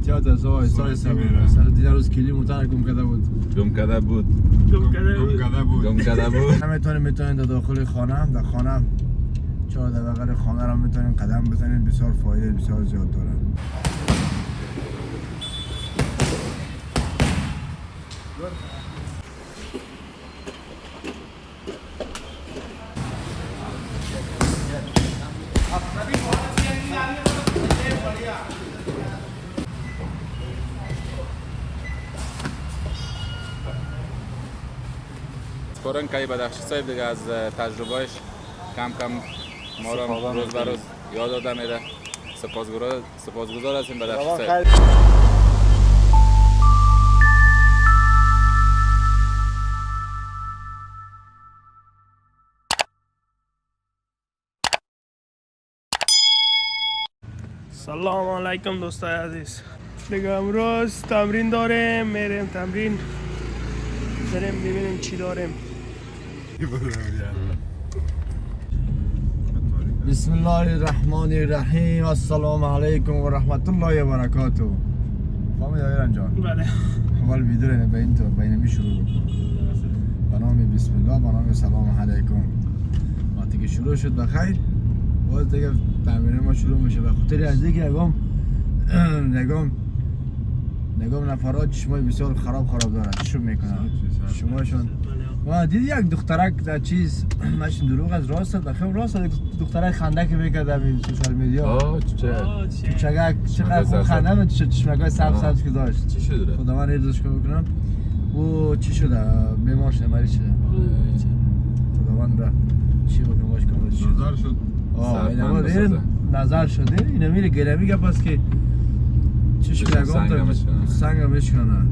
احتیاط از آیسای سر دیگر روز کلی موتر گم کرده بود میتونید در داخل خانه هم در خانه هم چرا در بغل خانه هم میتونید قدم بزنید بسیار فایده بسیار زیاد داره. سپارن کای بدخشی صاحب دیگه از تجربهش کم کم ما را روز به روز یاد داده میره. سپاسگزار هستیم بدخشی صاحب. سلام علیکم دوستای عزیز. دیگه امروز تمرین داریم، میریم تمرین، بریم ببینیم چی داریم. بسم الله الرحمن الرحیم. السلام علیکم و رحمت الله و برکاته. فهمید ایران جان؟ بله. اول ویدیو رو به این تو بینمی شروع بکن. به نام بسم الله، به نام سلام علیکم. وقتی که شروع شد بخیر باز دیگه تمرین ما شروع میشه. به خاطر از اینکه نگام نفرات چشمای بسیار خراب دارن چشم میکنن شماشون. ما دیدی یک دخترک در چیز ماشین دروغ از راست بخیر راست دخترک خنده که میکرد در سوشال میدیا. چقدر خوب خنده می چشمکای سبز که داشت. چی شده؟ خدا من ایرزش کنم. او چی شده؟ بیمار شده، مریض شده. خدا من را چی بکنم باش کنم. نظر شد. این نظر شده. اینو میره گله میگه پس که چشم نگام سنگ میشکنه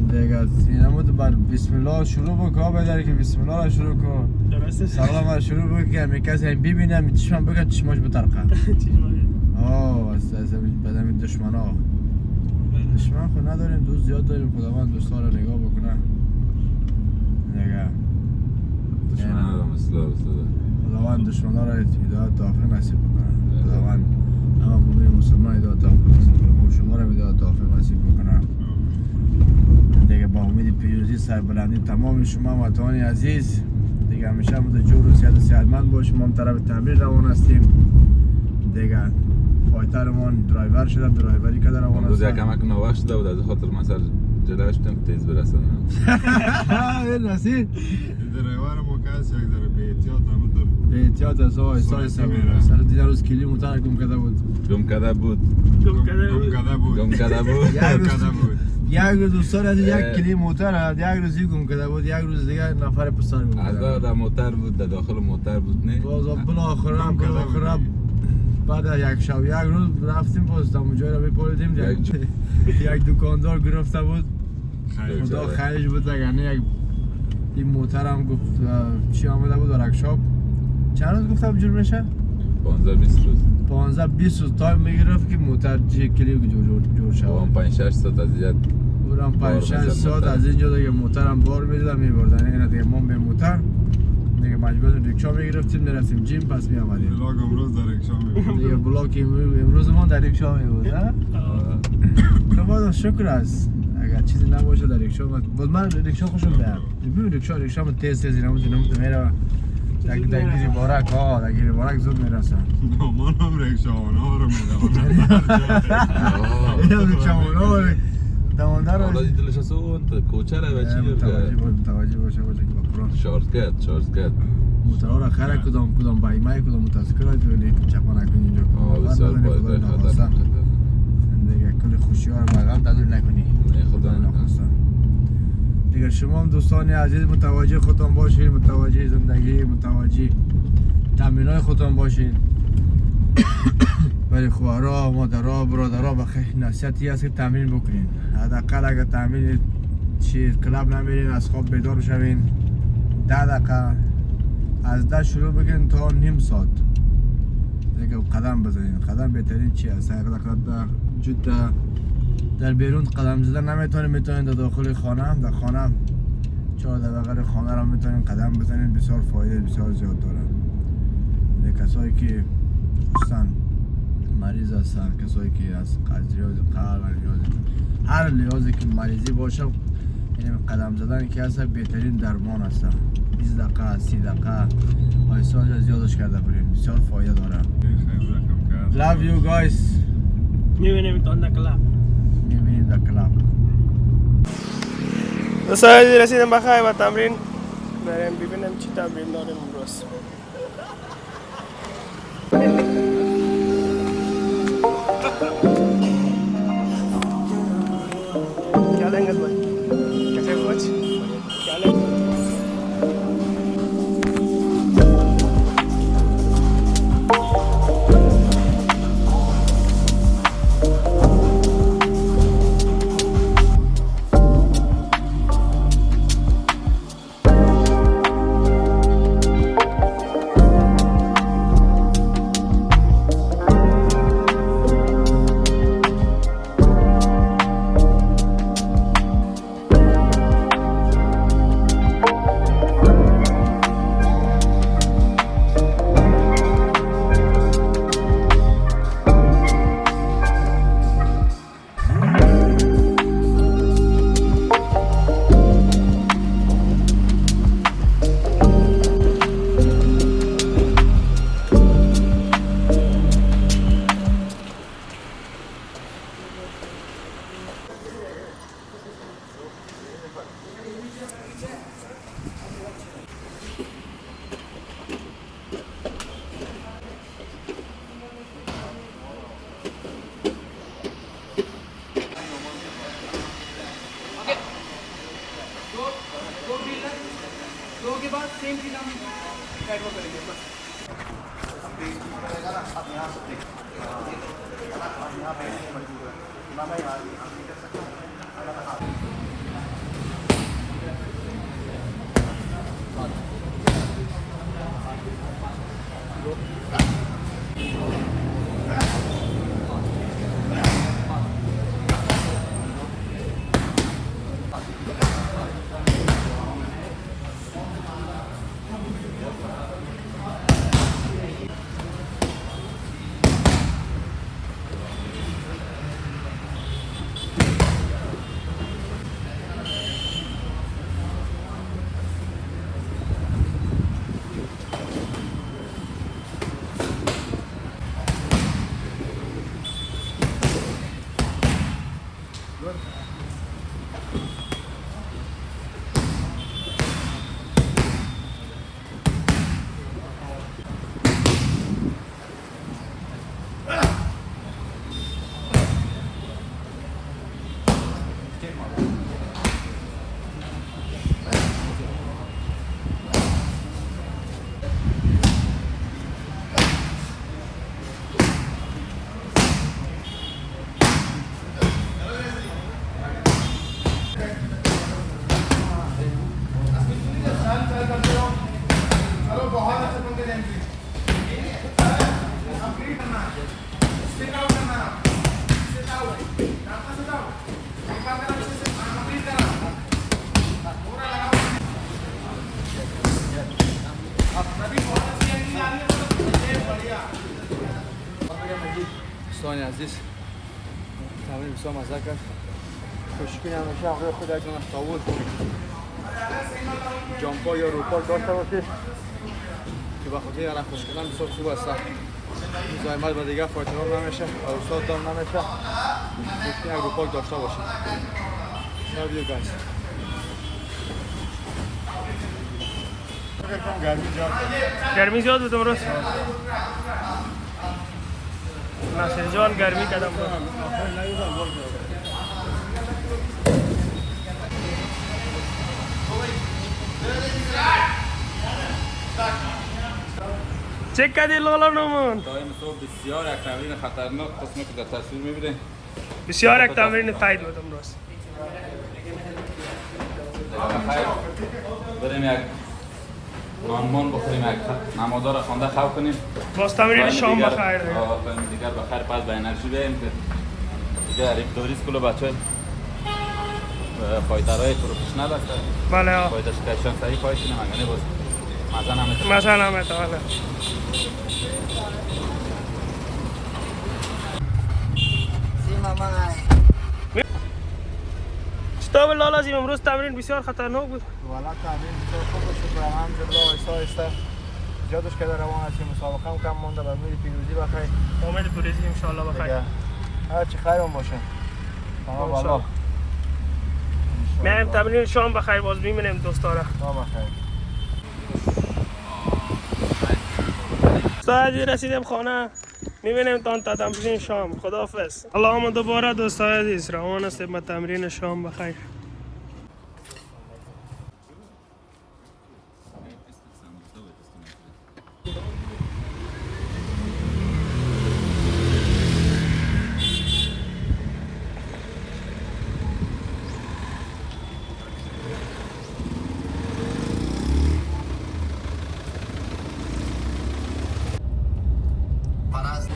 دیگه. اینمو بر بسم الله شروع بکن بداری که بسم الله را شروع کن. سلام را شروع بکن که همی کسی هم ببینم چشمم بگن چشماش بطرقه. از بدم دشمن ها دشمن خود نداریم، دوست زیاد داریم. خداوند دوستا را نگاه بکنه دیگه. دشمن ها را خداوند دشمن ها را هدایت توفیق نصیب بکنه. خداوند همه مومن مسلمان هدایت توفیق نصیب بکنه. شما را هدایت توفیق نصیب بکنه دیگه. با امید پیروزی سربلندی تمام شما وطنان عزیز دیگه. همیشه مد جور و صحتمند باشیم. ما طرف تمرین روان هستیم دیگه. فایترمون درایور شده، درایوری کرده روان هستم. امروز یکم نوبت شده بود از خاطر مثلا جلوش تیم تیز برسونم. این رسید درایور ما کس یک ذره به احتیاط نمود. به احتیاط از آیسای سر دیگر روز کلی موتر گم کرده بود. یک روز دوستان از یک کلی موتر یک روزی گم کرده بود، یک روز دیگه نفر پسر بود. از در موتر بود، در داخل موتر بود نه. باز بالاخره بعد یک شب یک روز رفتیم باز اونجا رو بپردیم. یک دکاندار گرفته بود. خدا خیرش بود. یعنی این موتر هم گفت چی آمده بود ورکشاپ. چند روز گفتم جور میشه؟ 15-20 روز تایم میگرفت که موتر کلی جور شود. 5-6 ساعت از اینجا اونم 5-6 ساعت از اینجا دیگه موترم بار میدادم میبردن. اینا دیگه ما به موتر دیگه مجبور رکشا میگرفتیم میرفتیم جیم پس میآمدیم. بلاک امروز در رکشا میبود. دیگه بلاک امروز ما در رکشا میبود. خدا شکر است. اگر چیزی نباشه در رکشا باز من رکشا خوشم میاد. ببین رکشا من تیز اینا میره. در گیری بارک زود میرسن. ما هم رکشاوانا رو میدونم. اینا رکشاوانا رو دوانده رو حالا دیدلش از اون کوچه رو بچی متوجه باشه که با قرآن شارت کرد موترها را خیره کدام بایمه کدام متاسکر های توی چپا نکنی اینجا کن. بسیار پایده خطر دیگه کل خوشی ها رو بغم تدول نکنی. خدا نخواستم دیگه. شما هم دوستان عزیز متوجه خودتان باشید، متوجه زندگی، متوجه تمرین های خودتان باشید. برای خواهرها، مادرها، برادرها بخیر نصیحتی هست که تمرین بکنین. حداقل اگر تمرین کلاب نمیرین از خواب بیدار شوین 10 دقیقه از 10 شروع بکنین تا نیم ساعت دیگه قدم بزنین. قدم بهترین چی هست؟ در بیرون قدم زدن نمیتونین، میتونین در داخل خانه هم در خانه هم چرا در بغل خانه هم میتونین قدم بزنین. بسیار فایده بسیار زیاد داره. کسایی که خصوصا مریض هستن، کسایی که از لحاظ قلب و هر لحاظی که مریضی باشه، یعنی قدم زدن که هست بهترین درمان هست. 20 دقیقه 30 دقیقه آیسان زیادش کرده بریم، بسیار فایده داره. Love you guys. میبینیم تان در کلاب. میبینیم در کلاب. دوستان رسیدم به خیمه تمرین. بریم ببینیم چی تمرین داریم امروز. क्या लेंगे भाई? कैसे कुछ? क्या लेंगे? दो के बाद सेम चीज हम कैटवॉक करेंगे बस। دوستان عزیز تمرین بسیار مزه کرد. کوشش همیشه همراه خود یک دانه تاول جامپا یا روپا داشته باشید که به خاطر رفت خوش کردن بسیار خوب است. زحمت به دیگه فایتران نمیشه، استاد دام نمیشه. کوشش یک روپا داشته باشید. Love you guys. गर्मी زیاد بود امروز. ناصر جان گرمی کردم بود. چک کردی لالا نمون؟ دائم صبح بسیار یک تمرین خطرناک قسمه که در تصویر میبینید. بسیار یک تمرین تایید بود امروز. بخیر بریم یک نانمان بخوریم، یک نمادا را خوانده خواب کنیم. باز تمرین شام بخیر. تایم دیگر بخیر پس به انرژی بریم که دیگه ریفتوریز کلو بچه فایترهای پروفیشنال هستن. بله فایتر شکایشان صحیح فایت کنیم انگانه باز مزه نمیتونه. مثلا نمیتونه. شتاب لالازیم امروز تمرین بسیار خطرناک بود. والا تمرین بسیار خوب شد و الحمدلله آهسته آهسته جادش که در روان هستیم. مسابقه هم کم مونده. به امید پیروزی بخیر. به امید پیروزی ان شاء الله بخیر. هر چی خیرم باشه. تمام والا. میایم تمرین شام بخیر باز میبینیم دوستارا. بخیر. ساعتی رسیدیم خانه. میبینیم تا تمرین شام. خداحافظ. اللهم دوباره دوستای عزیز روان هستیم به تمرین شام بخیر.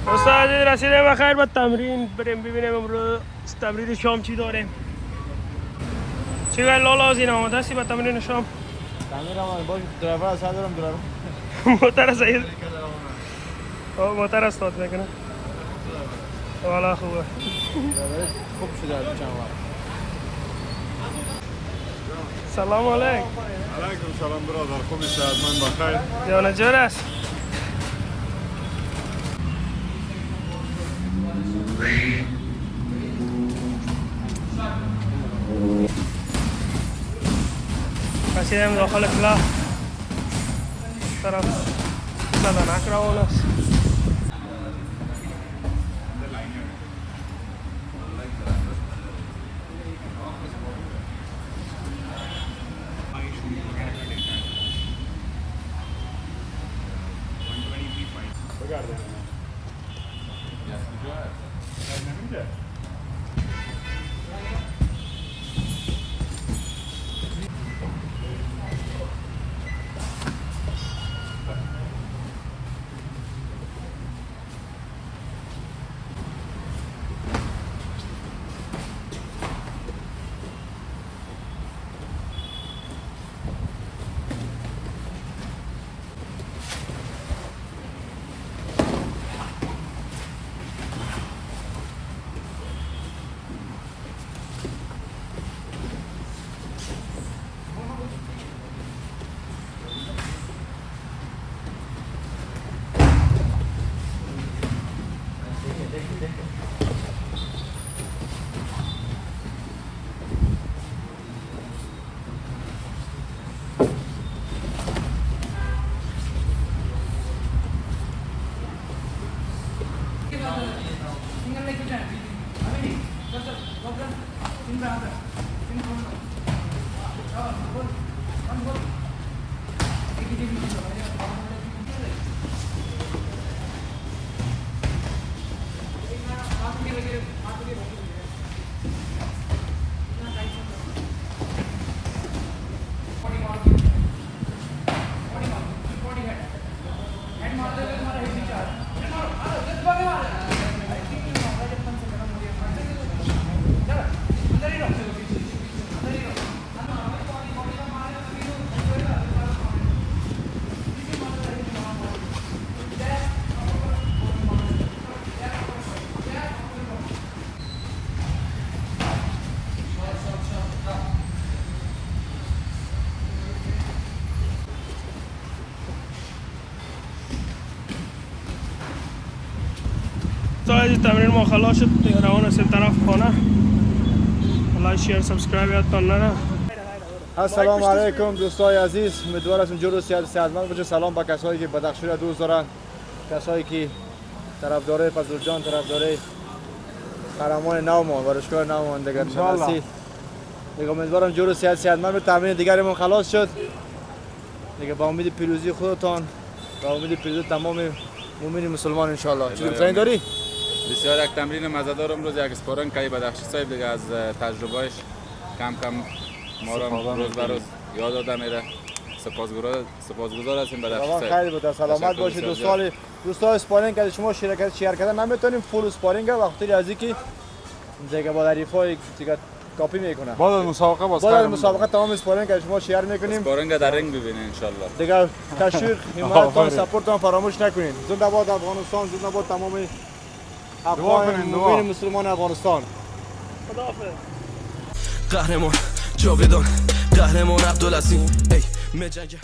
استاد رسیدیم بخیر با تمرین. بریم ببینیم امروز تمرین شام چی داریم. چی گوی لالا از این آماده هستی با تمرین شام؟ تمرین هم باش درایور از دارم درایور. موتر است این؟ موتر است داد میکنه؟ والا خوبه. خوب شده از چند وقت. سلام علیکم. علیکم سلام برادر، خوبی صحتمند بخیر؟ جان جور است. رسیدیم داخل کلاس. طرف سلانک روان است. از تمرین ما خلاص شد. دیگه روان هستیم طرف خانه. لایک شیر سابسکرایب یادتان نره. السلام علیکم دوستای عزیز. امیدوار هستم جور و صحتمند باشید. سلام به کسایی که بدخشی را دوست دارن، کسایی که طرفدار فضلجان، طرفدار قهرمان نومان، ورزشکار نومان دیگر هستی. دیگه امیدوارم جور و صحتمند به تمرین دیگرمون خلاص شد. دیگه با امید پیروزی خودتان، با امید پیروزی تمام مؤمنین مسلمان ان شاء الله. چی پلن داری؟ بسیار یک تمرین مزه‌دار امروز یک اسپارینگ کردی بدخشی صاحب دیگه از تجربهش کم کم ما را روز به روز یاد داده میره. سپاسگزار هستیم بدخشی صاحب. خیلی بود. سلامت باشید. دوستان اسپارینگ که شما شرکت شیر کردن نمیتونیم فول اسپارینگ وقتی از اینکه دیگه با حریفای دیگه کاپی میکنه. بعد از مسابقه تمام اسپارینگ که شما شیر میکنیم. اسپارینگ در رنگ ببینید ان شاء الله. دیگه تشویق، حمایت و سپورت هم فراموش نکنید. زنده باد افغانستان، زنده باد تمام افغان کنین، دعا. مومن مسلمان افغانستان. خداحافظ. قهرمان جاودان قهرمان عبدالعظیم ای می جنگ